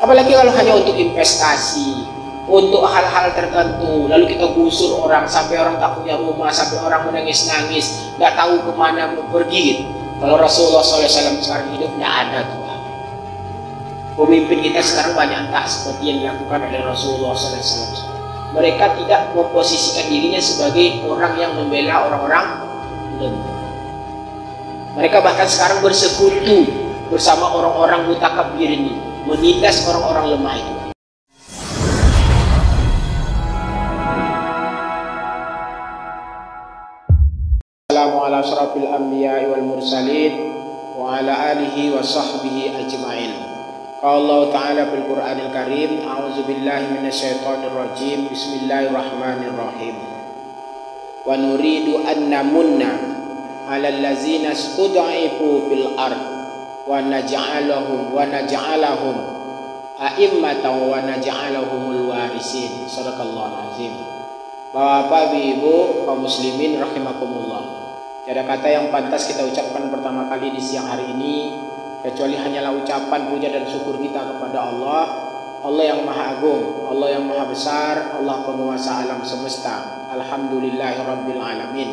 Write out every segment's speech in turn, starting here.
Apalagi kalau hanya untuk investasi, untuk hal-hal tertentu, lalu kita gusur orang sampai orang tak punya rumah, sampai orang menangis-nangis, nggak tahu kemana mau pergi. Kalau Rasulullah SAW sekarang hidup, nggak ada Tuhan. Pemimpin kita sekarang banyak tak seperti yang dilakukan oleh Rasulullah SAW. Mereka tidak memposisikan dirinya sebagai orang yang membela orang-orang lemah. Mereka bahkan sekarang bersekutu bersama orang-orang mutakabbir ini, menindas orang-orang lemah itu. Assalamualaikum warahmatullahi wabarakatuh wal mursalin wa ala alihi wa sahbihi ajma'in. Qala Allah Ta'ala fil Qur'anil Karim, a'udzu billahi minasyaitonir rajim. Bismillahirrahmanirrahim. Wa nuridu an namunna 'alal ladzina stud'ifu fil ard wa naj'alahum a'immatan wa naj'alahumul warisin. Shadaqallahul azim. Bapak, Ibu, kaum muslimin rahimakumullah. Tiada kata yang pantas kita ucapkan pertama kali di siang hari ini kecuali hanyalah ucapan puja dan syukur kita kepada Allah, Allah yang Maha Agung, Allah yang Maha Besar, Allah penguasa alam semesta. Alhamdulillahirabbil alamin.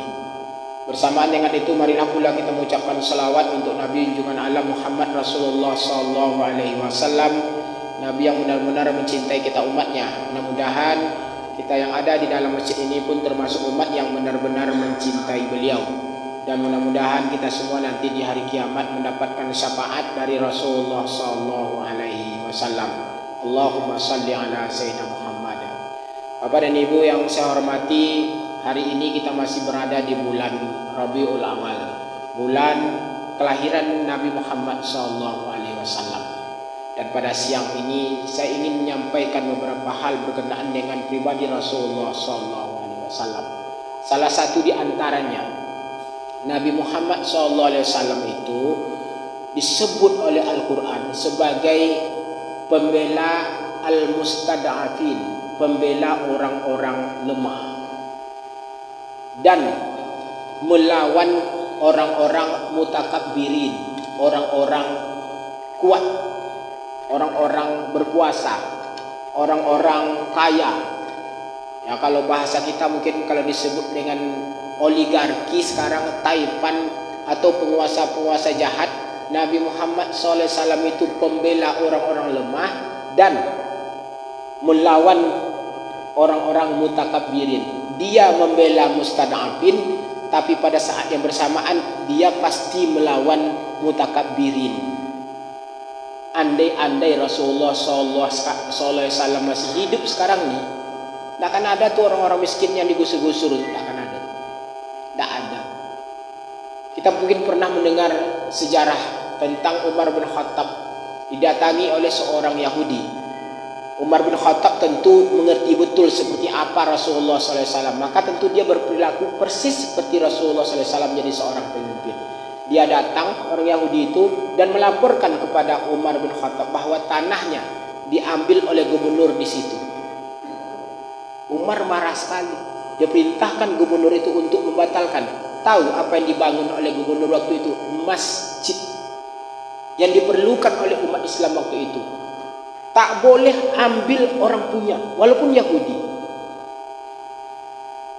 Bersamaan dengan itu, marilah pula kita mengucapkan salawat untuk Nabi junjungan alam Muhammad Rasulullah sallallahu alaihi wasallam, Nabi yang benar-benar mencintai kita umatnya. Mudah-mudahan kita yang ada di dalam masjid ini pun termasuk umat yang benar-benar mencintai beliau. Dan mudah-mudahan kita semua nanti di hari kiamat mendapatkan syafaat dari Rasulullah sallallahu alaihi wasallam. Allahumma salli ala sayyidina Muhammad. Bapak dan Ibu yang saya hormati, hari ini kita masih berada di bulan Rabiul Awal, bulan kelahiran Nabi Muhammad sallallahu alaihi wasallam. Dan pada siang ini saya ingin menyampaikan beberapa hal berkenaan dengan pribadi Rasulullah sallallahu alaihi wasallam. Salah satu di antaranya, Nabi Muhammad SAW itu disebut oleh Al-Quran sebagai pembela al-mustada'afin, pembela orang-orang lemah, dan melawan orang-orang mutakabbirin, orang-orang kuat, orang-orang berkuasa, orang-orang kaya. Ya, kalau bahasa kita mungkin kalau disebut dengan oligarki sekarang, taipan atau penguasa-penguasa jahat. Nabi Muhammad SAW itu pembela orang-orang lemah dan melawan orang-orang mutakabbirin. Dia membela mustada'afin, tapi pada saat yang bersamaan dia pasti melawan mutakabbirin. Andai-andai Rasulullah SAW masih hidup sekarang nih, tidak akan ada tuh orang-orang miskin yang digusur-gusur, tidak akan ada. Tidak ada. Kita mungkin pernah mendengar sejarah tentang Umar bin Khattab didatangi oleh seorang Yahudi. Umar bin Khattab tentu mengerti betul seperti apa Rasulullah SAW, maka tentu dia berperilaku persis seperti Rasulullah SAW jadi seorang pemimpin. Dia datang, orang Yahudi itu, dan melaporkan kepada Umar bin Khattab bahwa tanahnya diambil oleh gubernur di situ. Umar marah sekali. Dia perintahkan gubernur itu untuk membatalkan. Tahu apa yang dibangun oleh gubernur waktu itu? Masjid yang diperlukan oleh umat Islam waktu itu. Tak boleh ambil orang punya, walaupun Yahudi.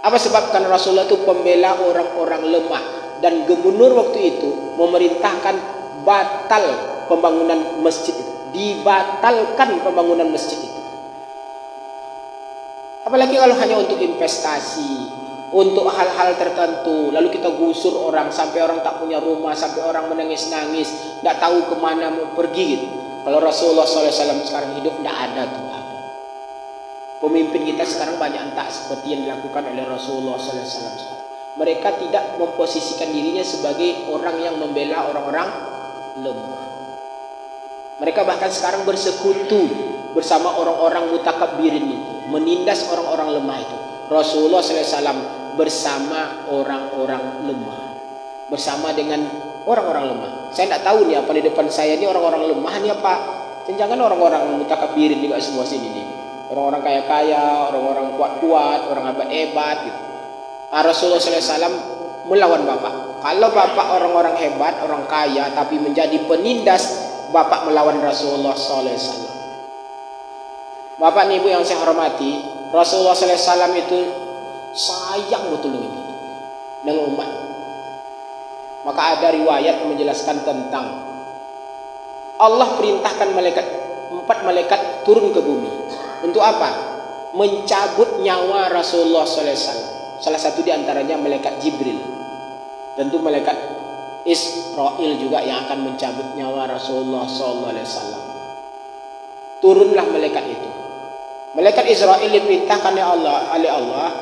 Apa sebab? Karena Rasulullah itu pembela orang-orang lemah, dan gubernur waktu itu memerintahkan batal pembangunan masjid itu. Dibatalkan pembangunan masjid itu. Apalagi kalau hanya untuk investasi, untuk hal-hal tertentu, lalu kita gusur orang sampai orang tak punya rumah, sampai orang menangis-nangis, nggak tahu kemana mau pergi gitu. Kalau Rasulullah SAW sekarang hidup, nggak ada Tuhan. Pemimpin kita sekarang banyak tak seperti yang dilakukan oleh Rasulullah SAW. Mereka tidak memposisikan dirinya sebagai orang yang membela orang-orang lemah. Mereka bahkan sekarang bersekutu bersama orang-orang mutakabbir ini, menindas orang-orang lemah itu. Rasulullah SAW bersama orang-orang lemah, bersama dengan orang-orang lemah. Saya tidak tahu nih apa di depan saya ini orang-orang lemah ini apa. Jangan orang-orang mutakabbirin juga semua sini nih. Orang-orang kaya-kaya, orang-orang kuat-kuat, orang hebat-hebat gitu. Rasulullah SAW melawan Bapak. Kalau Bapak orang-orang hebat, orang kaya, tapi menjadi penindas, Bapak melawan Rasulullah SAW. Bapak ibu yang saya hormati, Rasulullah SAW itu sayang betul dengan umat. Maka ada riwayat yang menjelaskan tentang Allah perintahkan empat malaikat turun ke bumi. Untuk apa? Mencabut nyawa Rasulullah SAW. Salah satu di antaranya malaikat Jibril. Tentu malaikat Israel juga yang akan mencabut nyawa Rasulullah SAW. Turunlah malaikat itu. Malaikat Israel diperintahkan oleh Allah,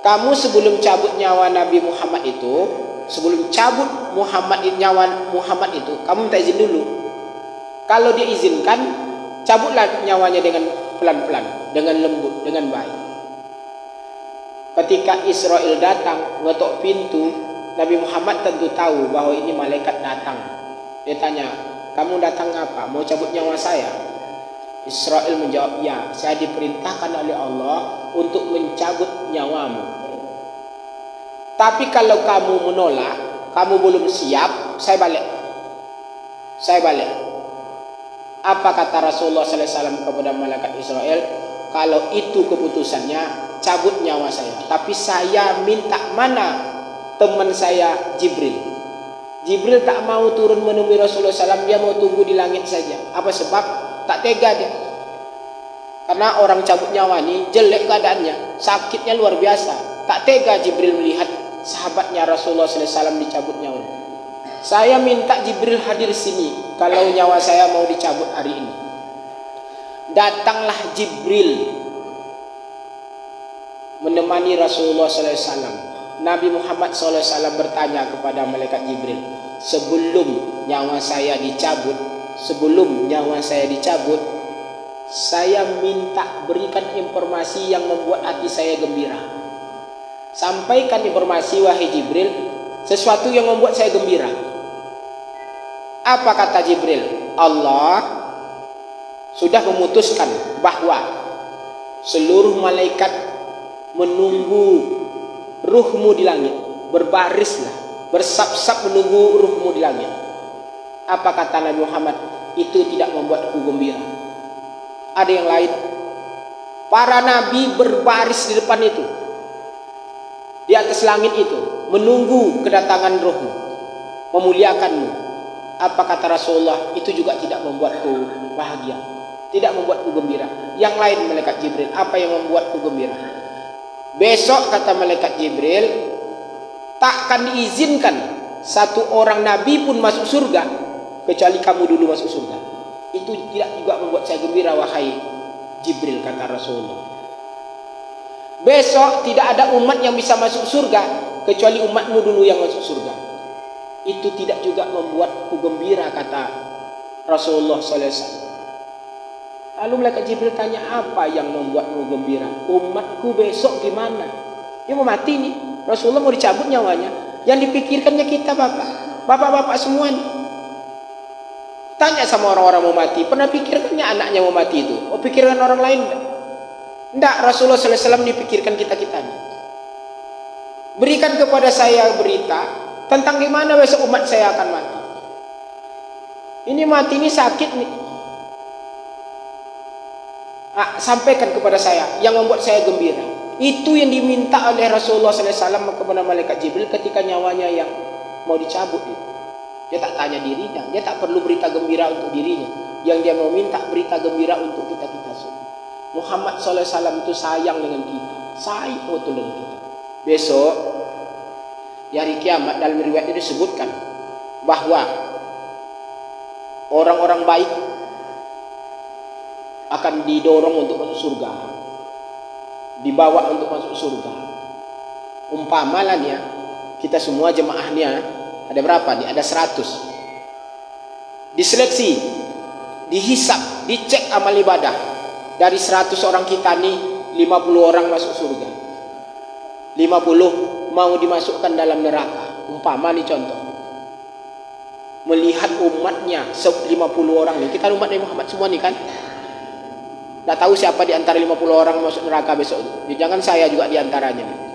kamu sebelum cabut nyawa Nabi Muhammad itu, sebelum cabut nyawa Muhammad itu, kamu minta izin dulu. Kalau dia izinkan, cabutlah nyawanya dengan pelan-pelan, dengan lembut, dengan baik. Ketika Israel datang, ngetok pintu, Nabi Muhammad tentu tahu bahwa ini malaikat datang. Dia tanya, kamu datang apa? Mau cabut nyawa saya? Israel menjawab, ya, saya diperintahkan oleh Allah untuk mencabut nyawamu. Tapi kalau kamu menolak, kamu belum siap, saya balik. Saya balik. Apa kata Rasulullah SAW kepada malaikat Israel? Kalau itu keputusannya, cabut nyawa saya. Tapi saya minta mana teman saya Jibril. Jibril tak mau turun menemui Rasulullah SAW, dia mau tunggu di langit saja. Apa sebab? Tak tega dia. Karena orang cabut nyawa ini jelek keadaannya, sakitnya luar biasa. Tak tega Jibril melihat sahabatnya Rasulullah SAW dicabut nyawa. Saya minta Jibril hadir sini kalau nyawa saya mau dicabut hari ini. Datanglah Jibril menemani Rasulullah SAW. Nabi Muhammad SAW bertanya kepada malaikat Jibril, sebelum nyawa saya dicabut, saya minta berikan informasi yang membuat hati saya gembira. Sampaikan informasi wahai Jibril, sesuatu yang membuat saya gembira. Apa kata Jibril? Allah sudah memutuskan bahwa seluruh malaikat menunggu ruhmu di langit. Berbarislah, bersab-sab menunggu ruhmu di langit. Apa kata Nabi Muhammad? Itu tidak membuatku gembira. Ada yang lain. Para nabi berbaris di depan itu, di atas langit itu, menunggu kedatangan rohmu, memuliakanmu. Apa kata Rasulullah? Itu juga tidak membuatku bahagia, tidak membuatku gembira. Yang lain malaikat Jibril, apa yang membuatku gembira? Besok kata malaikat Jibril, takkan diizinkan satu orang nabi pun masuk surga kecuali kamu dulu masuk surga. Itu tidak juga membuat saya gembira wahai Jibril, kata Rasulullah. Besok tidak ada umat yang bisa masuk surga kecuali umatmu dulu yang masuk surga. Itu tidak juga membuatku gembira, kata Rasulullah SAW. Lalu malaikat Jibril tanya, apa yang membuatmu gembira? Umatku besok gimana? Dia mau mati nih, Rasulullah mau dicabut nyawanya. Yang dipikirkannya kita bapak-bapak semua nih. Tanya sama orang-orang mau mati, pernah pikirkannya anaknya mau mati itu? Oh, pikirkan orang lain enggak? Rasulullah SAW dipikirkan kita-kita nih. Berikan kepada saya berita tentang gimana besok umat saya akan mati. Ini mati ini sakit nih. Sampaikan kepada saya yang membuat saya gembira. Itu yang diminta oleh Rasulullah SAW kepada malaikat Jibril ketika nyawanya yang mau dicabut itu. Dia tak tanya dirinya, dia tak perlu berita gembira untuk dirinya. Yang dia mau minta berita gembira untuk kita-kita semua. Muhammad SAW itu sayang dengan kita, sayang betul dengan kita. Besok di hari kiamat dalam riwayat ini disebutkan bahwa orang-orang baik akan didorong untuk masuk surga, dibawa untuk masuk surga. Umpamalah kita semua jemaahnya ada berapa nih? Ada 100. Diseleksi, dihisap, dicek amal ibadah. Dari 100 orang kita nih, 50 orang masuk surga, 50 mau dimasukkan dalam neraka. Umpama nih contoh, melihat umatnya 50 orang nih. Kita umat Nabi Muhammad semua nih kan. Nggak tahu siapa di antara 50 orang masuk neraka besok. Jangan saya juga di antaranya nih.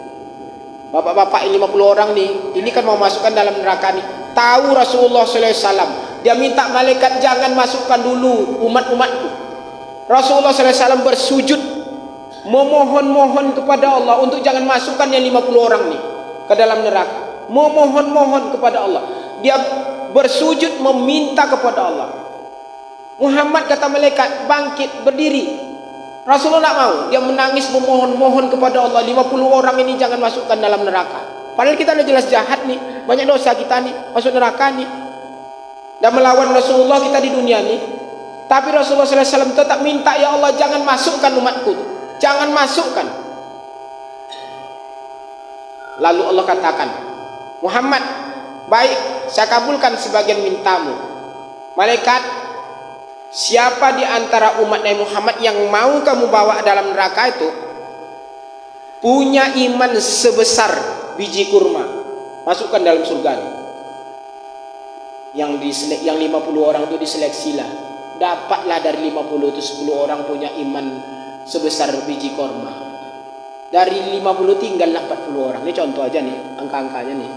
Bapak-bapak ini 50 orang nih, ini kan mau masukkan dalam neraka nih. Tahu Rasulullah SAW, dia minta malaikat jangan masukkan dulu umat-umatku. Rasulullah SAW bersujud memohon-mohon kepada Allah untuk jangan masukkan yang 50 orang nih ke dalam neraka. Memohon-mohon kepada Allah. Dia bersujud meminta kepada Allah. Muhammad, kata malaikat, bangkit, berdiri. Rasulullah tak mau. Dia menangis memohon-mohon kepada Allah, 50 orang ini jangan masukkan dalam neraka. Padahal kita udah jelas jahat nih, banyak dosa kita nih, masuk neraka nih, dan melawan Rasulullah kita di dunia nih. Tapi Rasulullah SAW tetap minta, ya Allah jangan masukkan umatku, jangan masukkan. Lalu Allah katakan, Muhammad, baik, saya kabulkan sebagian mintamu. Malaikat, siapa di antara umat Nabi Muhammad yang mau kamu bawa dalam neraka itu punya iman sebesar biji kurma, masukkan dalam surga. Yang 50 orang itu diseleksi lah, dapatlah dari 50 itu 10 orang punya iman sebesar biji kurma. Dari 50 tinggallah 40 orang. Ini contoh aja nih, angka-angkanya nih.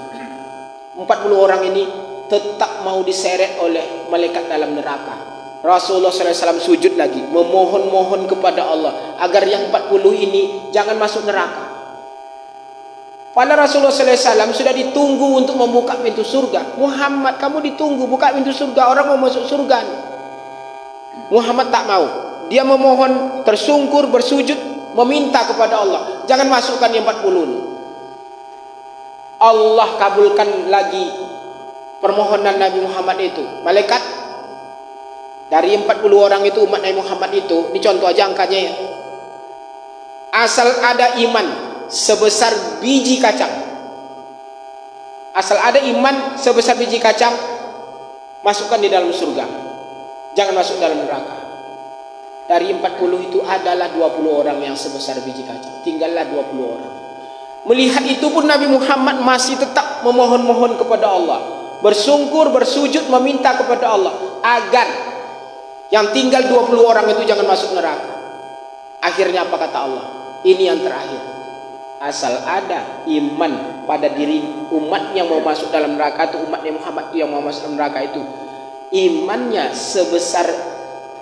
40 orang ini tetap mau diseret oleh malaikat dalam neraka. Rasulullah SAW sujud lagi, memohon-mohon kepada Allah agar yang 40 ini jangan masuk neraka. Padahal Rasulullah SAW sudah ditunggu untuk membuka pintu surga. Muhammad, kamu ditunggu buka pintu surga, orang mau masuk surga nih. Muhammad tak mau. Dia memohon, tersungkur, bersujud, meminta kepada Allah, jangan masukkan yang 40 ini. Allah kabulkan lagi permohonan Nabi Muhammad itu. Malaikat, dari 40 orang itu umat Nabi Muhammad itu, ini contoh aja angkanya ya. Asal ada iman sebesar biji kacang, asal ada iman sebesar biji kacang, masukkan di dalam surga, jangan masuk dalam neraka. Dari 40 itu adalah 20 orang yang sebesar biji kacang, tinggallah 20 orang. Melihat itu pun Nabi Muhammad masih tetap memohon-mohon kepada Allah, bersungkur, bersujud, meminta kepada Allah agar yang tinggal 20 orang itu jangan masuk neraka. Akhirnya apa kata Allah? Ini yang terakhir. Asal ada iman pada diri umat yang mau masuk dalam neraka itu, umatnya Muhammad itu yang mau masuk dalam neraka itu, imannya sebesar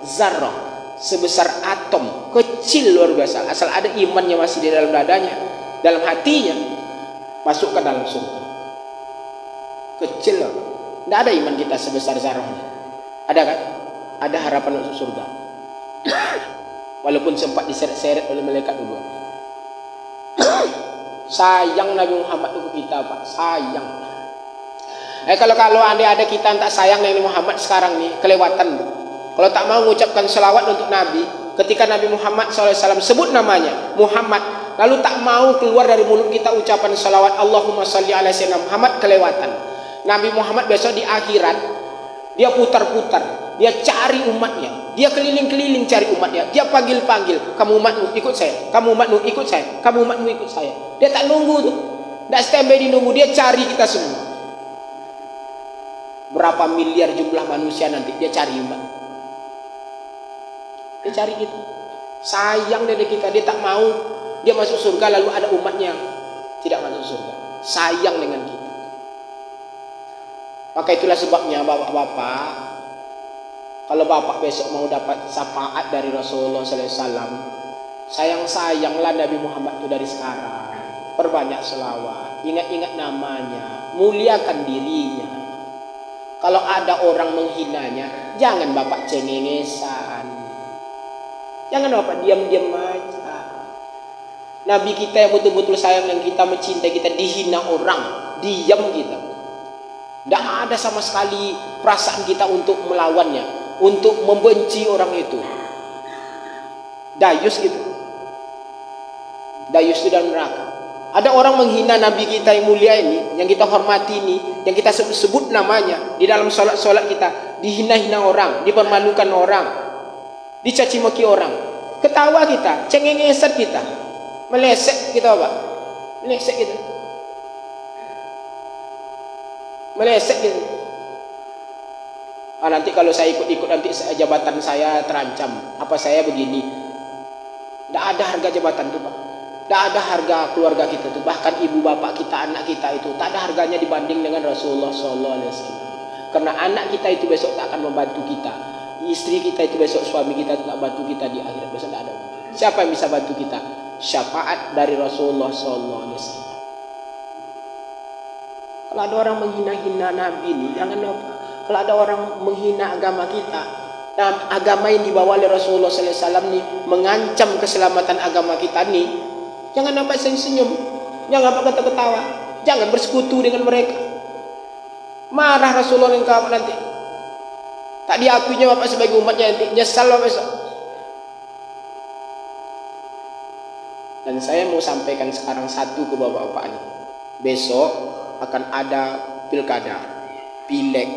zarrah, sebesar atom, kecil luar biasa. Asal ada imannya masih di dalam dadanya, dalam hatinya, masuk ke dalam surga. Kecil loh. Tidak ada iman kita sebesar zarrahnya. Ada kan? Ada harapan masuk surga. Walaupun sempat diseret-seret oleh malaikat dulu. Sayang Nabi Muhammad itu kita, Pak. Sayang. Kalau ada kita tak sayang Nabi Muhammad sekarang nih, kelewatan. Kalau tak mau mengucapkan selawat untuk Nabi, ketika Nabi Muhammad SAW sebut namanya Muhammad, lalu tak mau keluar dari mulut kita ucapan selawat Allahumma salli ala sayyidina Muhammad, kelewatan. Nabi Muhammad besok di akhirat, dia putar-putar, dia cari umatnya, dia keliling-keliling cari umatnya, dia panggil-panggil, kamu umatmu ikut saya, kamu umatmu ikut saya, kamu umatmu ikut saya. Dia tak nunggu tuh, tak standby di nunggu, dia cari kita semua. Berapa miliar jumlah manusia nanti dia cari umat, dia cari kita. Sayang dari kita, dia tak mau dia masuk surga lalu ada umatnya tidak masuk surga. Sayang dengan kita. Maka itulah sebabnya bapak-bapak, kalau bapak besok mau dapat syafaat dari Rasulullah SAW, sayang-sayanglah Nabi Muhammad itu dari sekarang. Perbanyak selawat, ingat-ingat namanya, muliakan dirinya. Kalau ada orang menghinanya, jangan bapak cengengesan, jangan bapak diam-diam aja. Nabi kita yang betul-betul sayang yang kita, mencintai kita, dihina orang, diam kita. Tidak ada sama sekali perasaan kita untuk melawannya, untuk membenci orang itu. Dayus gitu. Dayus itu dalam neraka. Ada orang menghina Nabi kita yang mulia ini, yang kita hormati ini, yang kita sebut namanya di dalam sholat-sholat kita, dihina-hina orang, dipermalukan orang, dicaci maki orang, ketawa kita, cengengesan kita, melesek kita, Pak, melesek kita. Melesek gitu. Nanti kalau saya ikut-ikut nanti jabatan saya terancam. Apa saya begini? Tidak ada harga jabatan itu, Pak. Tidak ada harga keluarga kita itu. Bahkan ibu bapak kita, anak kita itu tak ada harganya dibanding dengan Rasulullah SAW. Karena anak kita itu besok tak akan membantu kita. istri kita itu besok, suami kita tidak bantu kita di akhirat, besok tidak ada. Siapa yang bisa bantu kita? Syafaat dari Rasulullah SAW. Kalau ada orang menghina-hina Nabi ini, jangan lupa. Kalau ada orang menghina agama kita, dan agama yang dibawa oleh Rasulullah SAW ini mengancam keselamatan agama kita nih, jangan nampak senyum-senyum, jangan nampak ketawa-ketawa, jangan bersekutu dengan mereka. Marah Rasulullah engkau nanti. Tak diakuinya Bapak sebagai umatnya, nanti nyesal Bapak besok. Dan saya mau sampaikan sekarang satu ke Bapak-Bapak ini. Besok akan ada pilkada, pileg,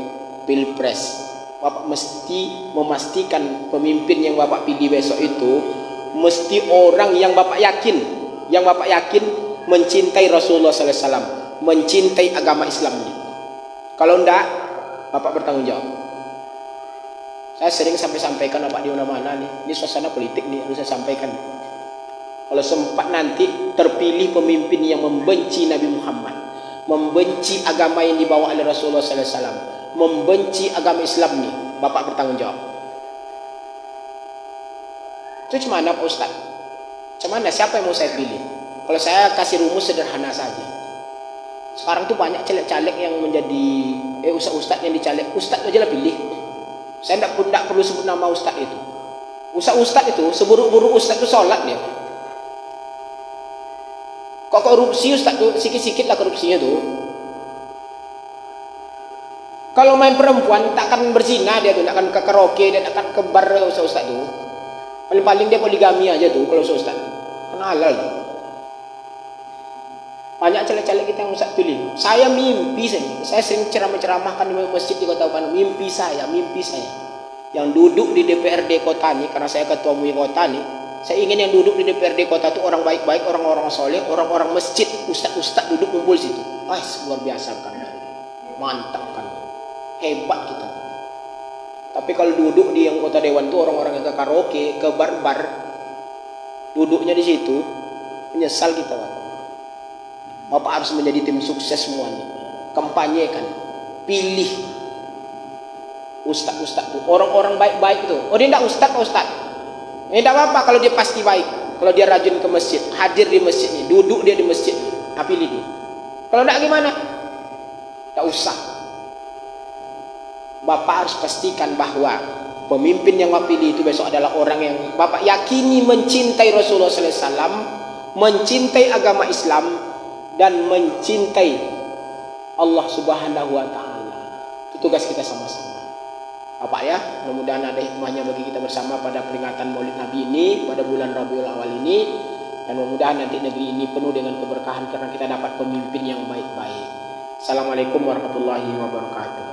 pilpres. Bapak mesti memastikan pemimpin yang Bapak pilih besok itu mesti orang yang Bapak yakin, mencintai Rasulullah SAW, mencintai agama Islamnya. Kalau enggak, Bapak bertanggung jawab. Saya sering sampaikan Bapak di mana-mana nih, ini suasana politik nih, harus saya sampaikan. Kalau sempat nanti terpilih pemimpin yang membenci Nabi Muhammad, membenci agama yang dibawa oleh Rasulullah SAW, membenci agama Islam nih, Bapak bertanggung jawab. Itu cuman Pak Ustaz? Cuman siapa yang mau saya pilih? Kalau saya kasih rumus sederhana saja. Sekarang tuh banyak caleg-caleg yang menjadi ustaz-ustaz yang dicalek. Ustaz aja lah pilih. Saya tidak perlu sebut nama ustaz itu. Ustaz itu seburuk-buruk ustaz itu sholat dia. Kok korupsi ustaz tuh sikit-sikit lah korupsinya tuh. Kalau main perempuan tak akan berzina dia tuh, tak akan ke karaoke, dia tak akan ke bar ustaz tuh. Paling-paling dia poligami aja tuh kalau ustaz. Kan halal tuh. Banyak caleg-caleg kita yang ustaz pilih. Saya mimpi saya sering ceramah-ceramahkan di masjid di Kota Bandung. Mimpi saya yang duduk di DPRD kota ini, karena saya ketua MUI kota ini, saya ingin yang duduk di DPRD kota itu orang baik-baik, orang-orang soleh, orang-orang masjid, ustaz-ustaz duduk kumpul situ. Luar biasa kan, mantap kan, hebat kita. Tapi kalau duduk di yang kota dewan itu orang-orang yang ke karaoke, ke bar-bar, duduknya di situ, menyesal kita Pak. Bapak harus menjadi tim sukses semuanya, kampanyekan, pilih ustaz-ustaz itu, orang-orang baik-baik itu. Oh dia tidak ustaz Pak Ustaz, tidak apa-apa kalau dia pasti baik, kalau dia rajin ke masjid, hadir di masjidnya, duduk dia di masjid, pilih dia. Kalau tidak gimana? Tidak usah. Bapak harus pastikan bahwa pemimpin yang Bapak pilih itu besok adalah orang yang Bapak yakini mencintai Rasulullah SAW, mencintai agama Islam, dan mencintai Allah Subhanahu wa Ta'ala. Itu tugas kita sama-sama. Bapak ya, mudah-mudahan ada hikmahnya bagi kita bersama pada peringatan Maulid Nabi ini, pada bulan Rabiul Awal ini, dan mudah-mudahan nanti negeri ini penuh dengan keberkahan karena kita dapat pemimpin yang baik-baik. Assalamualaikum warahmatullahi wabarakatuh.